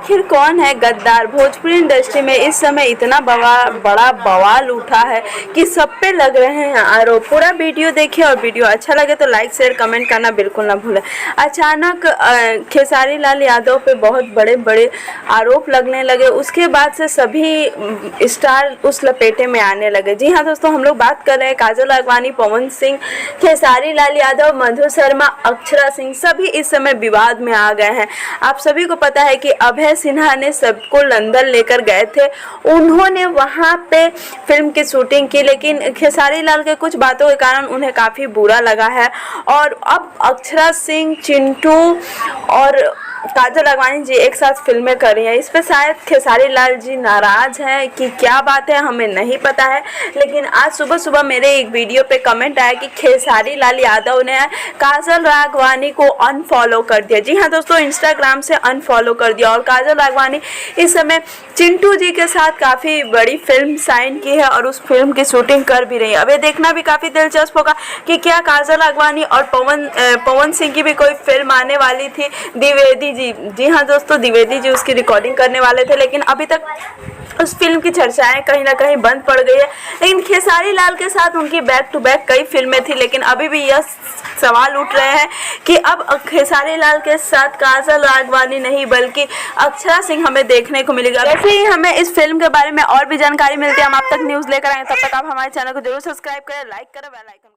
आखिर कौन है गद्दार। भोजपुरी इंडस्ट्री में इस समय इतना बड़ा बवाल उठा है कि सब पे लग रहे हैं आरोप। पूरा वीडियो देखिए और वीडियो अच्छा लगे तो लाइक शेयर कमेंट करना बिल्कुल ना भूलें। अचानक खेसारी लाल यादव पे बहुत बड़े बड़े आरोप लगने लगे, उसके बाद से सभी स्टार उस लपेटे में आने लगे। जी हाँ दोस्तों, हम लोग बात कर रहे हैं काजल राघवानी, पवन सिंह, खेसारी लाल यादव, मधु शर्मा, अक्षरा सिंह, सभी इस समय विवाद में आ गए हैं। आप सभी को पता है कि अभय सिन्हा ने सबको लंदन लेकर गए थे, उन्होंने वहां पे फिल्म की शूटिंग की, लेकिन खेसारी लाल के कुछ बातों के कारण उन्हें काफ़ी बुरा लगा है। और अब अक्षरा सिंह, चिंटू और काजल राघवानी जी एक साथ फिल्में कर रही हैं। इस पर शायद खेसारी लाल जी नाराज़ हैं कि क्या बात है, हमें नहीं पता है। लेकिन आज सुबह सुबह मेरे एक वीडियो पे कमेंट आया कि खेसारी लाल यादव ने काजल राघवानी को अनफॉलो कर दिया। जी हाँ दोस्तों, इंस्टाग्राम से अनफॉलो कर दिया। और काजल राघवानी इस समय चिंटू जी के साथ काफ़ी बड़ी फिल्म साइन की है और उस फिल्म की शूटिंग कर भी रही है। अब ये देखना भी काफ़ी दिलचस्प होगा कि क्या काजल राघवानी और पवन सिंह की भी कोई फिल्म आने वाली थी, द्विवेदी जी। जी हाँ दोस्तों, द्विवेदी जी उसकी रिकॉर्डिंग करने वाले थे, लेकिन अभी तक उस फिल्म की चर्चाएं कहीं ना कहीं बंद पड़ गई है। लेकिन खेसारी लाल के साथ उनकी बैक टू बैक कई फिल्में थी, लेकिन अभी भी यह सवाल उठ रहे हैं कि अब खेसारी लाल के साथ काजल राघवानी नहीं बल्कि अक्षरा सिंह हमें देखने को मिलेगा। वैसे ही हमें इस फिल्म के बारे में और भी जानकारी मिलती है, हम आप तक न्यूज़ लेकर आएंगे। तब तक आप हमारे चैनल को जरूर सब्सक्राइब करें, लाइक करें, बेल आइकन